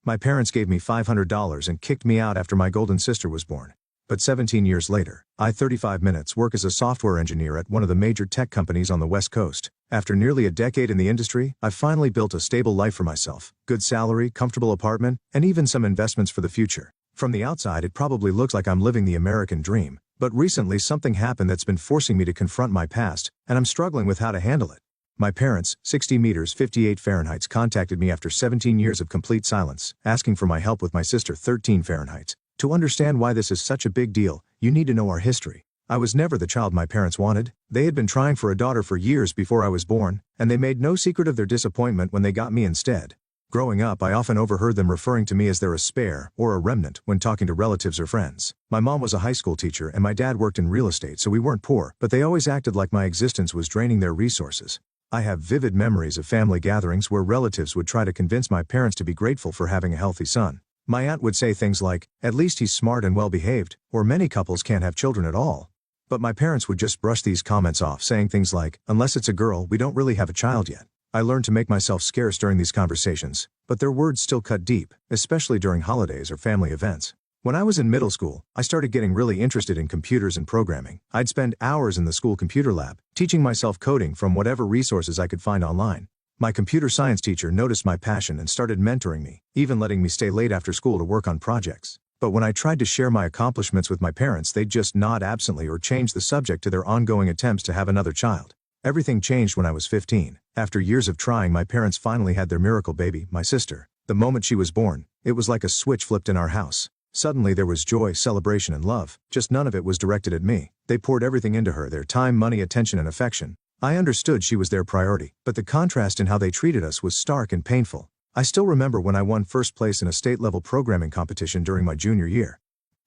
My parents gave me $500 and kicked me out after my golden sister was born. But 17 years later, I 35 minutes work as a software engineer at one of the major tech companies on the West Coast. After nearly a decade in the industry, I've finally built a stable life for myself, good salary, comfortable apartment, and even some investments for the future. From the outside it probably looks like I'm living the American dream, but recently something happened that's been forcing me to confront my past, and I'm struggling with how to handle it. My parents, 60 meters 58 Fahrenheit, contacted me after 17 years of complete silence, asking for my help with my sister 13 Fahrenheit. To understand why this is such a big deal, you need to know our history. I was never the child my parents wanted. They had been trying for a daughter for years before I was born, and they made no secret of their disappointment when they got me instead. Growing up, I often overheard them referring to me as their spare or a remnant when talking to relatives or friends. My mom was a high school teacher and my dad worked in real estate, so we weren't poor, but they always acted like my existence was draining their resources. I have vivid memories of family gatherings where relatives would try to convince my parents to be grateful for having a healthy son. My aunt would say things like, "At least he's smart and well-behaved," or "Many couples can't have children at all." But my parents would just brush these comments off, saying things like, "Unless it's a girl, we don't really have a child yet." I learned to make myself scarce during these conversations, but their words still cut deep, especially during holidays or family events. When I was in middle school, I started getting really interested in computers and programming. I'd spend hours in the school computer lab, teaching myself coding from whatever resources I could find online. My computer science teacher noticed my passion and started mentoring me, even letting me stay late after school to work on projects. But when I tried to share my accomplishments with my parents, they'd just nod absently or change the subject to their ongoing attempts to have another child. Everything changed when I was 15. After years of trying, my parents finally had their miracle baby, my sister. The moment she was born, it was like a switch flipped in our house. Suddenly there was joy, celebration, and love, just none of it was directed at me. They poured everything into her, their time, money, attention, and affection. I understood she was their priority, but the contrast in how they treated us was stark and painful. I still remember when I won first place in a state-level programming competition during my junior year.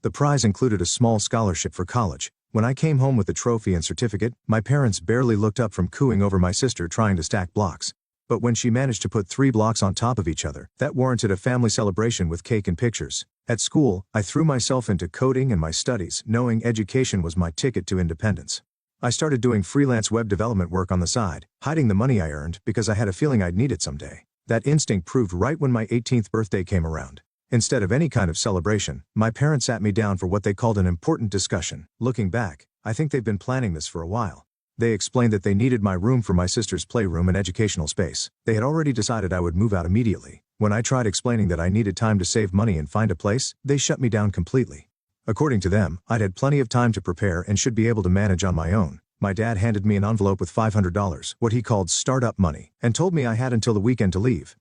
The prize included a small scholarship for college. When I came home with the trophy and certificate, my parents barely looked up from cooing over my sister trying to stack blocks. But when she managed to put 3 blocks on top of each other, that warranted a family celebration with cake and pictures. At school, I threw myself into coding and my studies, knowing education was my ticket to independence. I started doing freelance web development work on the side, hiding the money I earned because I had a feeling I'd need it someday. That instinct proved right when my 18th birthday came around. Instead of any kind of celebration, my parents sat me down for what they called an important discussion. Looking back, I think they've been planning this for a while. They explained that they needed my room for my sister's playroom and educational space. They had already decided I would move out immediately. When I tried explaining that I needed time to save money and find a place, they shut me down completely. According to them, I'd had plenty of time to prepare and should be able to manage on my own. My dad handed me an envelope with $500, what he called startup money, and told me I had until the weekend to leave.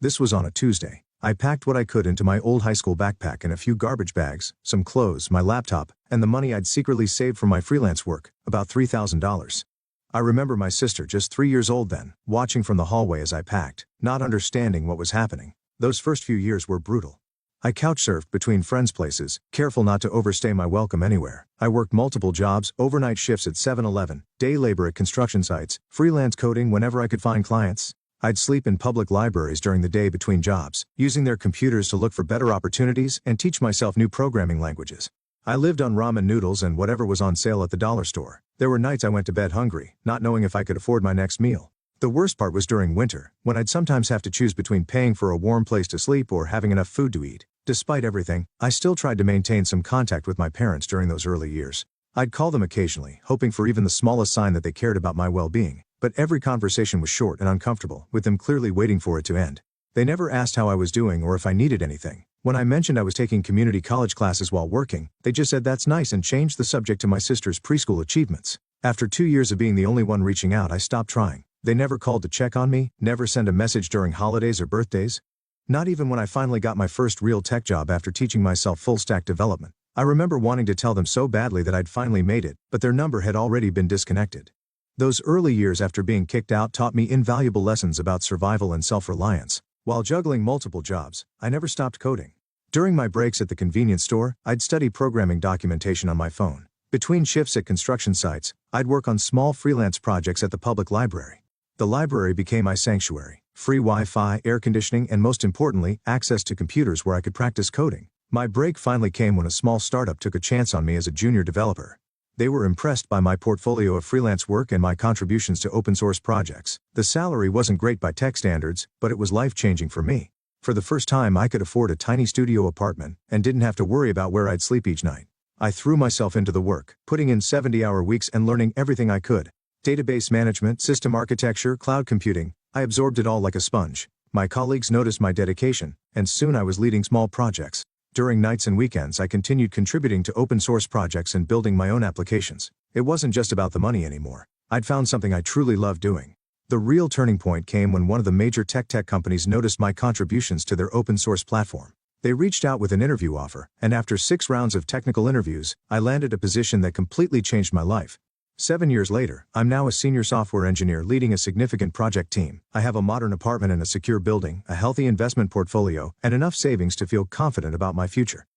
This was on a Tuesday. I packed what I could into my old high school backpack and a few garbage bags, some clothes, my laptop, and the money I'd secretly saved from my freelance work, about $3,000. I remember my sister, just 3 years old then, watching from the hallway as I packed, not understanding what was happening. Those first few years were brutal. I couch-surfed between friends' places, careful not to overstay my welcome anywhere. I worked multiple jobs, overnight shifts at 7-Eleven, day labor at construction sites, freelance coding whenever I could find clients. I'd sleep in public libraries during the day between jobs, using their computers to look for better opportunities and teach myself new programming languages. I lived on ramen noodles and whatever was on sale at the dollar store. There were nights I went to bed hungry, not knowing if I could afford my next meal. The worst part was during winter, when I'd sometimes have to choose between paying for a warm place to sleep or having enough food to eat. Despite everything, I still tried to maintain some contact with my parents during those early years. I'd call them occasionally, hoping for even the smallest sign that they cared about my well-being. But every conversation was short and uncomfortable, with them clearly waiting for it to end. They never asked how I was doing or if I needed anything. When I mentioned I was taking community college classes while working, they just said that's nice and changed the subject to my sister's preschool achievements. After 2 years of being the only one reaching out, I stopped trying. They never called to check on me, never sent a message during holidays or birthdays. Not even when I finally got my first real tech job after teaching myself full-stack development. I remember wanting to tell them so badly that I'd finally made it, but their number had already been disconnected. Those early years after being kicked out taught me invaluable lessons about survival and self-reliance. While juggling multiple jobs, I never stopped coding. During my breaks at the convenience store, I'd study programming documentation on my phone. Between shifts at construction sites, I'd work on small freelance projects at the public library. The library became my sanctuary. Free Wi-Fi, air conditioning, and most importantly, access to computers where I could practice coding. My break finally came when a small startup took a chance on me as a junior developer. They were impressed by my portfolio of freelance work and my contributions to open source projects. The salary wasn't great by tech standards, but it was life-changing for me. For the first time, I could afford a tiny studio apartment and didn't have to worry about where I'd sleep each night. I threw myself into the work, putting in 70-hour weeks and learning everything I could. Database management, system architecture, cloud computing. I absorbed it all like a sponge. My colleagues noticed my dedication, and soon I was leading small projects. During nights and weekends, I continued contributing to open source projects and building my own applications. It wasn't just about the money anymore. I'd found something I truly loved doing. The real turning point came when one of the major tech companies noticed my contributions to their open source platform. They reached out with an interview offer, and after 6 rounds of technical interviews, I landed a position that completely changed my life. 7 years later, I'm now a senior software engineer leading a significant project team. I have a modern apartment in a secure building, a healthy investment portfolio, and enough savings to feel confident about my future.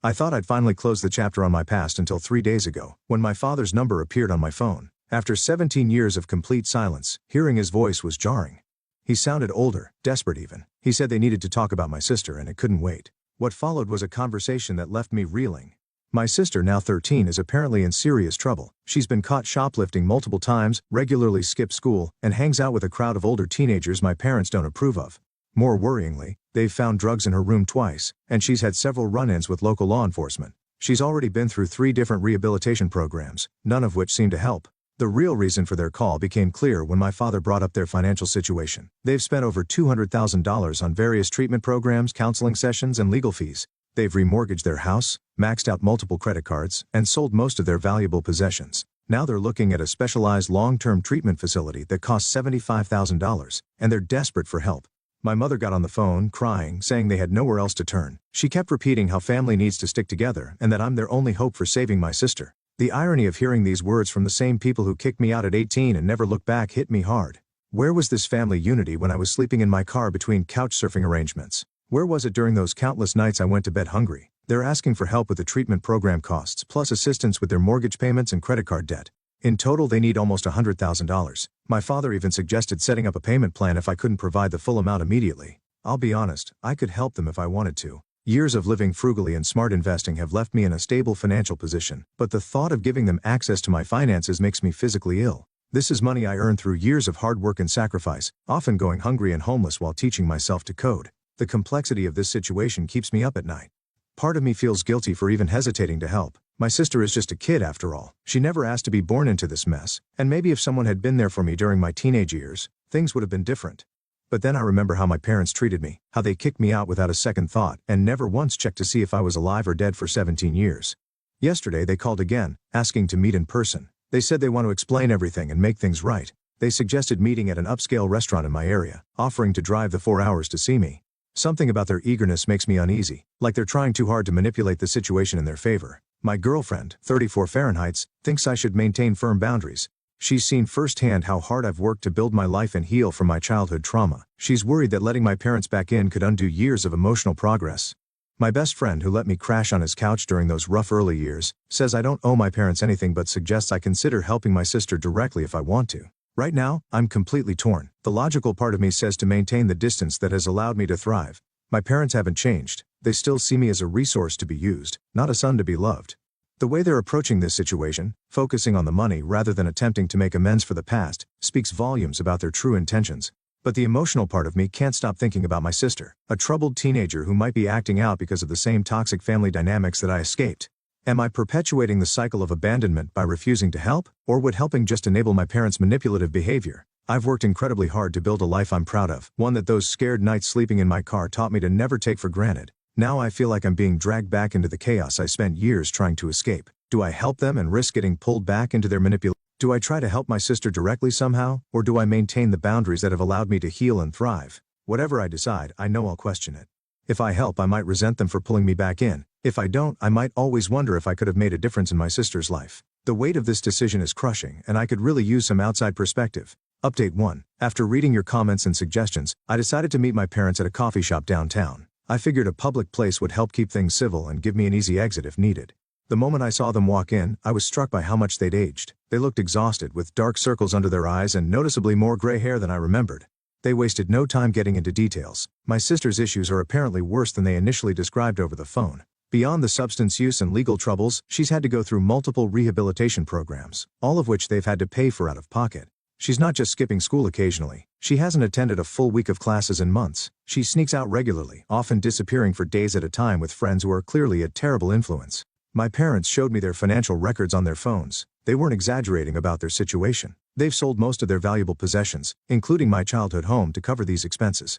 I thought I'd finally close the chapter on my past until 3 days ago, when my father's number appeared on my phone. After 17 years of complete silence, hearing his voice was jarring. He sounded older, desperate even. He said they needed to talk about my sister and it couldn't wait. What followed was a conversation that left me reeling. My sister, now 13, is apparently in serious trouble. She's been caught shoplifting multiple times, regularly skips school, and hangs out with a crowd of older teenagers my parents don't approve of. More worryingly, they've found drugs in her room twice, and she's had several run-ins with local law enforcement. She's already been through 3 different rehabilitation programs, none of which seem to help. The real reason for their call became clear when my father brought up their financial situation. They've spent over $200,000 on various treatment programs, counseling sessions, and legal fees. They've remortgaged their house, maxed out multiple credit cards, and sold most of their valuable possessions. Now they're looking at a specialized long-term treatment facility that costs $75,000, and they're desperate for help. My mother got on the phone, crying, saying they had nowhere else to turn. She kept repeating how family needs to stick together and that I'm their only hope for saving my sister. The irony of hearing these words from the same people who kicked me out at 18 and never looked back hit me hard. Where was this family unity when I was sleeping in my car between couch surfing arrangements? Where was it during those countless nights I went to bed hungry? They're asking for help with the treatment program costs, plus assistance with their mortgage payments and credit card debt. In total, they need almost $100,000. My father even suggested setting up a payment plan if I couldn't provide the full amount immediately. I'll be honest, I could help them if I wanted to. Years of living frugally and smart investing have left me in a stable financial position, but the thought of giving them access to my finances makes me physically ill. This is money I earned through years of hard work and sacrifice, often going hungry and homeless while teaching myself to code. The complexity of this situation keeps me up at night. Part of me feels guilty for even hesitating to help. My sister is just a kid after all. She never asked to be born into this mess, and maybe if someone had been there for me during my teenage years, things would have been different. But then I remember how my parents treated me, how they kicked me out without a second thought, and never once checked to see if I was alive or dead for 17 years. Yesterday they called again, asking to meet in person. They said they want to explain everything and make things right. They suggested meeting at an upscale restaurant in my area, offering to drive the 4 hours to see me. Something about their eagerness makes me uneasy, like they're trying too hard to manipulate the situation in their favor. My girlfriend, 34 Fahrenheit, thinks I should maintain firm boundaries. She's seen firsthand how hard I've worked to build my life and heal from my childhood trauma. She's worried that letting my parents back in could undo years of emotional progress. My best friend, who let me crash on his couch during those rough early years, says I don't owe my parents anything but suggests I consider helping my sister directly if I want to. Right now, I'm completely torn. The logical part of me says to maintain the distance that has allowed me to thrive. My parents haven't changed. They still see me as a resource to be used, not a son to be loved. The way they're approaching this situation, focusing on the money rather than attempting to make amends for the past, speaks volumes about their true intentions. But the emotional part of me can't stop thinking about my sister, a troubled teenager who might be acting out because of the same toxic family dynamics that I escaped. Am I perpetuating the cycle of abandonment by refusing to help, or would helping just enable my parents' manipulative behavior? I've worked incredibly hard to build a life I'm proud of, one that those scared nights sleeping in my car taught me to never take for granted. Now I feel like I'm being dragged back into the chaos I spent years trying to escape. Do I help them and risk getting pulled back into their manipulation? Do I try to help my sister directly somehow, or do I maintain the boundaries that have allowed me to heal and thrive? Whatever I decide, I know I'll question it. If I help, I might resent them for pulling me back in. If I don't, I might always wonder if I could have made a difference in my sister's life. The weight of this decision is crushing, and I could really use some outside perspective. Update 1. After reading your comments and suggestions, I decided to meet my parents at a coffee shop downtown. I figured a public place would help keep things civil and give me an easy exit if needed. The moment I saw them walk in, I was struck by how much they'd aged. They looked exhausted, with dark circles under their eyes and noticeably more gray hair than I remembered. They wasted no time getting into details. My sister's issues are apparently worse than they initially described over the phone. Beyond the substance use and legal troubles, she's had to go through multiple rehabilitation programs, all of which they've had to pay for out of pocket. She's not just skipping school occasionally, she hasn't attended a full week of classes in months. She sneaks out regularly, often disappearing for days at a time with friends who are clearly a terrible influence. My parents showed me their financial records on their phones. They weren't exaggerating about their situation. They've sold most of their valuable possessions, including my childhood home, to cover these expenses.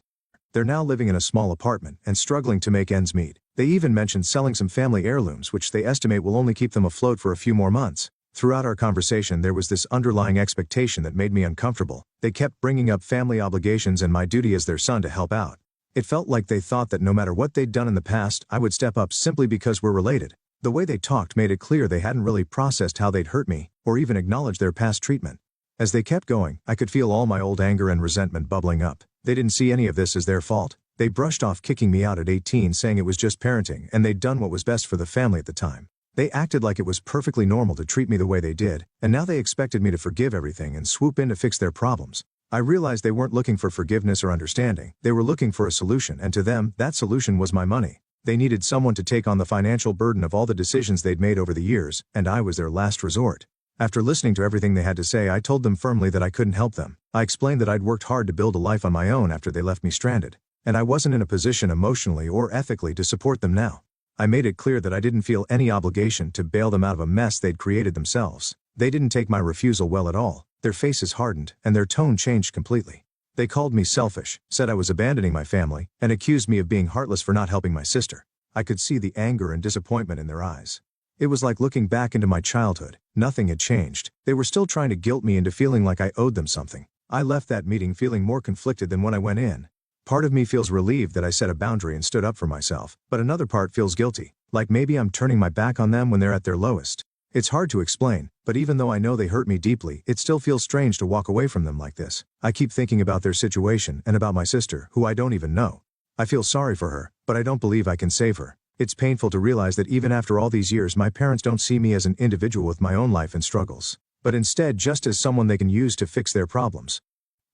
They're now living in a small apartment and struggling to make ends meet. They even mentioned selling some family heirlooms which they estimate will only keep them afloat for a few more months. Throughout our conversation there was this underlying expectation that made me uncomfortable. They kept bringing up family obligations and my duty as their son to help out. It felt like they thought that no matter what they'd done in the past, I would step up simply because we're related. The way they talked made it clear they hadn't really processed how they'd hurt me, or even acknowledged their past treatment. As they kept going, I could feel all my old anger and resentment bubbling up. They didn't see any of this as their fault. They brushed off kicking me out at 18, saying it was just parenting and they'd done what was best for the family at the time. They acted like it was perfectly normal to treat me the way they did, and now they expected me to forgive everything and swoop in to fix their problems. I realized they weren't looking for forgiveness or understanding. They were looking for a solution, and to them, that solution was my money. They needed someone to take on the financial burden of all the decisions they'd made over the years, and I was their last resort. After listening to everything they had to say, I told them firmly that I couldn't help them. I explained that I'd worked hard to build a life on my own after they left me stranded, and I wasn't in a position emotionally or ethically to support them now. I made it clear that I didn't feel any obligation to bail them out of a mess they'd created themselves. They didn't take my refusal well at all. Their faces hardened, and their tone changed completely. They called me selfish, said I was abandoning my family, and accused me of being heartless for not helping my sister. I could see the anger and disappointment in their eyes. It was like looking back into my childhood. Nothing had changed. They were still trying to guilt me into feeling like I owed them something. I left that meeting feeling more conflicted than when I went in. Part of me feels relieved that I set a boundary and stood up for myself, but another part feels guilty, like maybe I'm turning my back on them when they're at their lowest. It's hard to explain, but even though I know they hurt me deeply, it still feels strange to walk away from them like this. I keep thinking about their situation and about my sister, who I don't even know. I feel sorry for her, but I don't believe I can save her. It's painful to realize that even after all these years, my parents don't see me as an individual with my own life and struggles, but instead just as someone they can use to fix their problems.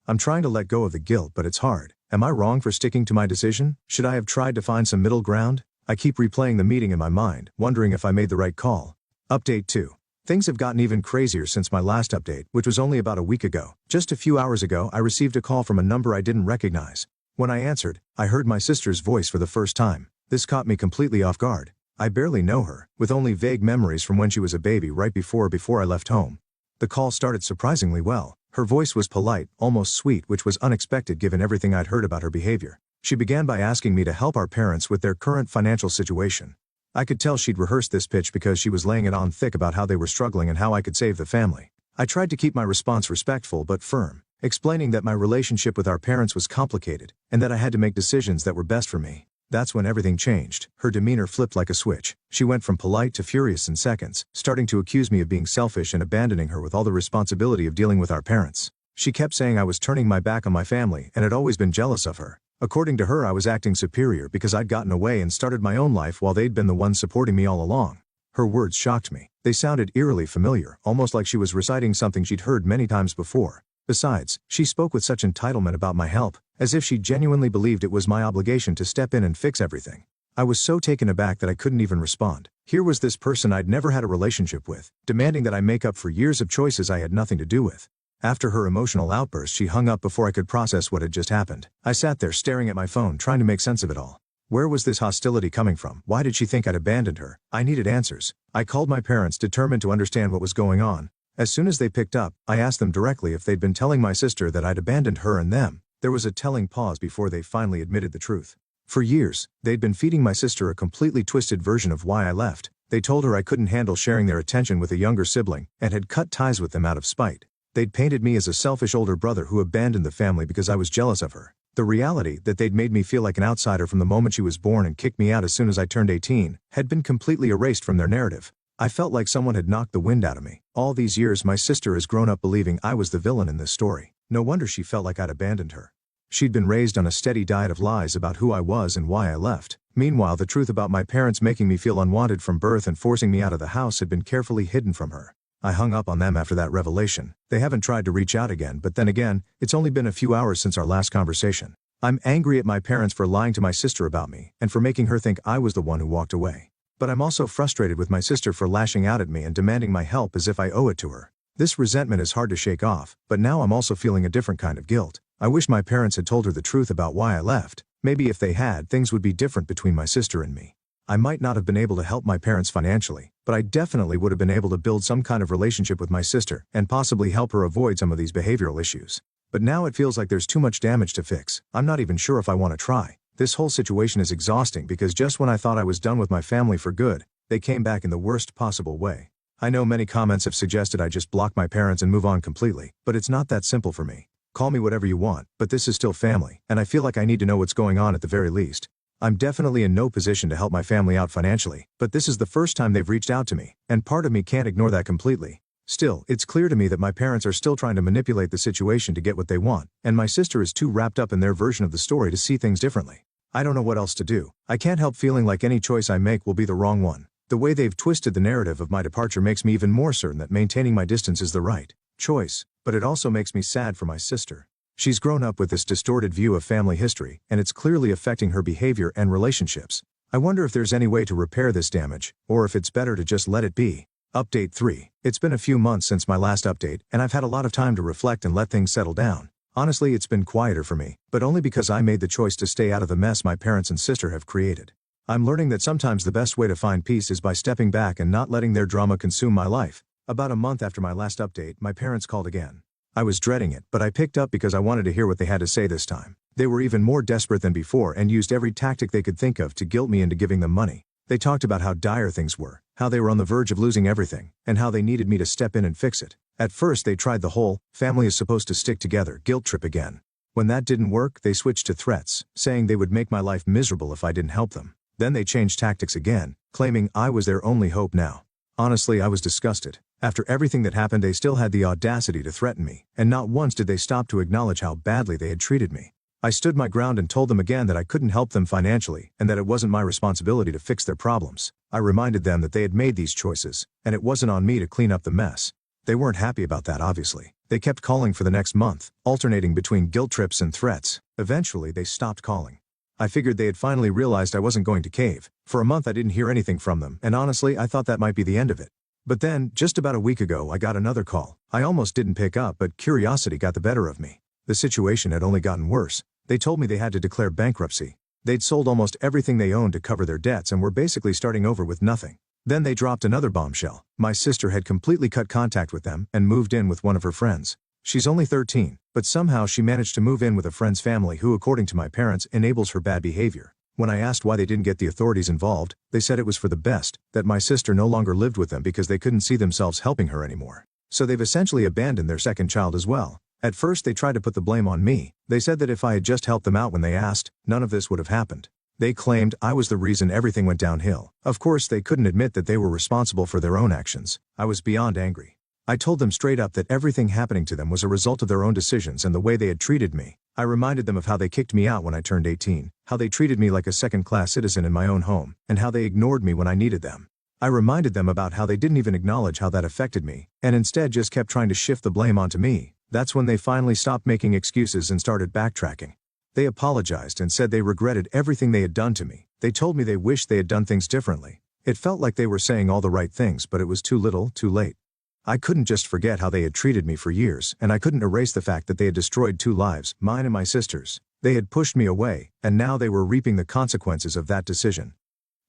I'm trying to let go of the guilt, but it's hard. Am I wrong for sticking to my decision? Should I have tried to find some middle ground? I keep replaying the meeting in my mind, wondering if I made the right call. Update 2. Things have gotten even crazier since my last update, which was only about a week ago. Just a few hours ago, I received a call from a number I didn't recognize. When I answered, I heard my sister's voice for the first time. This caught me completely off guard. I barely know her, with only vague memories from when she was a baby right before I left home. The call started surprisingly well. Her voice was polite, almost sweet, which was unexpected given everything I'd heard about her behavior. She began by asking me to help our parents with their current financial situation. I could tell she'd rehearsed this pitch because she was laying it on thick about how they were struggling and how I could save the family. I tried to keep my response respectful but firm, explaining that my relationship with our parents was complicated, and that I had to make decisions that were best for me. That's when everything changed. Her demeanor flipped like a switch. She went from polite to furious in seconds, starting to accuse me of being selfish and abandoning her with all the responsibility of dealing with our parents. She kept saying I was turning my back on my family and had always been jealous of her. According to her, I was acting superior because I'd gotten away and started my own life while they'd been the ones supporting me all along. Her words shocked me. They sounded eerily familiar, almost like she was reciting something she'd heard many times before. Besides, she spoke with such entitlement about my help, as if she genuinely believed it was my obligation to step in and fix everything. I was so taken aback that I couldn't even respond. Here was this person I'd never had a relationship with, demanding that I make up for years of choices I had nothing to do with. After her emotional outburst, she hung up before I could process what had just happened. I sat there staring at my phone, trying to make sense of it all. Where was this hostility coming from? Why did she think I'd abandoned her? I needed answers. I called my parents, determined to understand what was going on. As soon as they picked up, I asked them directly if they'd been telling my sister that I'd abandoned her and them. There was a telling pause before they finally admitted the truth. For years, they'd been feeding my sister a completely twisted version of why I left. They told her I couldn't handle sharing their attention with a younger sibling, and had cut ties with them out of spite. They'd painted me as a selfish older brother who abandoned the family because I was jealous of her. The reality that they'd made me feel like an outsider from the moment she was born and kicked me out as soon as I turned 18, had been completely erased from their narrative. I felt like someone had knocked the wind out of me. All these years my sister has grown up believing I was the villain in this story. No wonder she felt like I'd abandoned her. She'd been raised on a steady diet of lies about who I was and why I left. Meanwhile, the truth about my parents making me feel unwanted from birth and forcing me out of the house had been carefully hidden from her. I hung up on them after that revelation. They haven't tried to reach out again, but then again, it's only been a few hours since our last conversation. I'm angry at my parents for lying to my sister about me, and for making her think I was the one who walked away. But I'm also frustrated with my sister for lashing out at me and demanding my help as if I owe it to her. This resentment is hard to shake off, but now I'm also feeling a different kind of guilt. I wish my parents had told her the truth about why I left. Maybe if they had, things would be different between my sister and me. I might not have been able to help my parents financially, but I definitely would have been able to build some kind of relationship with my sister and possibly help her avoid some of these behavioral issues. But now it feels like there's too much damage to fix. I'm not even sure if I want to try. This whole situation is exhausting because just when I thought I was done with my family for good, they came back in the worst possible way. I know many comments have suggested I just block my parents and move on completely, but it's not that simple for me. Call me whatever you want, but this is still family, and I feel like I need to know what's going on at the very least. I'm definitely in no position to help my family out financially, but this is the first time they've reached out to me, and part of me can't ignore that completely. Still, it's clear to me that my parents are still trying to manipulate the situation to get what they want, and my sister is too wrapped up in their version of the story to see things differently. I don't know what else to do. I can't help feeling like any choice I make will be the wrong one. The way they've twisted the narrative of my departure makes me even more certain that maintaining my distance is the right choice, but it also makes me sad for my sister. She's grown up with this distorted view of family history, and it's clearly affecting her behavior and relationships. I wonder if there's any way to repair this damage, or if it's better to just let it be. Update 3. It's been a few months since my last update, and I've had a lot of time to reflect and let things settle down. Honestly, it's been quieter for me, but only because I made the choice to stay out of the mess my parents and sister have created. I'm learning that sometimes the best way to find peace is by stepping back and not letting their drama consume my life. About a month after my last update, my parents called again. I was dreading it, but I picked up because I wanted to hear what they had to say this time. They were even more desperate than before and used every tactic they could think of to guilt me into giving them money. They talked about how dire things were, how they were on the verge of losing everything, and how they needed me to step in and fix it. At first they tried the whole, family is supposed to stick together, guilt trip again. When that didn't work, they switched to threats, saying they would make my life miserable if I didn't help them. Then they changed tactics again, claiming I was their only hope now. Honestly, I was disgusted. After everything that happened, they still had the audacity to threaten me, and not once did they stop to acknowledge how badly they had treated me. I stood my ground and told them again that I couldn't help them financially, and that it wasn't my responsibility to fix their problems. I reminded them that they had made these choices, and it wasn't on me to clean up the mess. They weren't happy about that, obviously. They kept calling for the next month, alternating between guilt trips and threats. Eventually, they stopped calling. I figured they had finally realized I wasn't going to cave. For a month I didn't hear anything from them, and honestly, I thought that might be the end of it. But then, just about a week ago, I got another call. I almost didn't pick up, but curiosity got the better of me. The situation had only gotten worse. They told me they had to declare bankruptcy. They'd sold almost everything they owned to cover their debts and were basically starting over with nothing. Then they dropped another bombshell. My sister had completely cut contact with them and moved in with one of her friends. She's only 13, but somehow she managed to move in with a friend's family who, according to my parents, enables her bad behavior. When I asked why they didn't get the authorities involved, they said it was for the best, that my sister no longer lived with them because they couldn't see themselves helping her anymore. So they've essentially abandoned their second child as well. At first they tried to put the blame on me. They said that if I had just helped them out when they asked, none of this would have happened. They claimed I was the reason everything went downhill. Of course, they couldn't admit that they were responsible for their own actions. I was beyond angry. I told them straight up that everything happening to them was a result of their own decisions and the way they had treated me. I reminded them of how they kicked me out when I turned 18, how they treated me like a second-class citizen in my own home, and how they ignored me when I needed them. I reminded them about how they didn't even acknowledge how that affected me, and instead just kept trying to shift the blame onto me. That's when they finally stopped making excuses and started backtracking. They apologized and said they regretted everything they had done to me. They told me they wished they had done things differently. It felt like they were saying all the right things, but it was too little, too late. I couldn't just forget how they had treated me for years, and I couldn't erase the fact that they had destroyed 2 lives, mine and my sister's. They had pushed me away, and now they were reaping the consequences of that decision.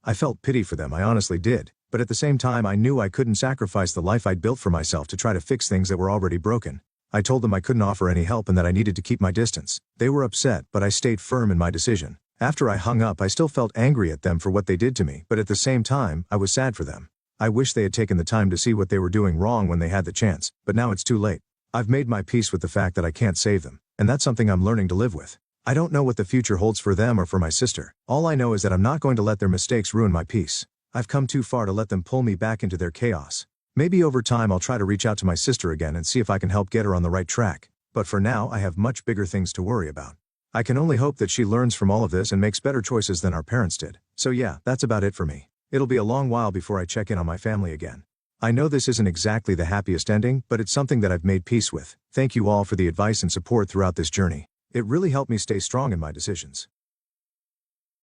I felt pity for them, I honestly did, but at the same time I knew I couldn't sacrifice the life I'd built for myself to try to fix things that were already broken. I told them I couldn't offer any help and that I needed to keep my distance. They were upset, but I stayed firm in my decision. After I hung up, I still felt angry at them for what they did to me, but at the same time, I was sad for them. I wish they had taken the time to see what they were doing wrong when they had the chance, but now it's too late. I've made my peace with the fact that I can't save them, and that's something I'm learning to live with. I don't know what the future holds for them or for my sister. All I know is that I'm not going to let their mistakes ruin my peace. I've come too far to let them pull me back into their chaos. Maybe over time I'll try to reach out to my sister again and see if I can help get her on the right track, but for now I have much bigger things to worry about. I can only hope that she learns from all of this and makes better choices than our parents did. So yeah, that's about it for me. It'll be a long while before I check in on my family again. I know this isn't exactly the happiest ending, but it's something that I've made peace with. Thank you all for the advice and support throughout this journey. It really helped me stay strong in my decisions.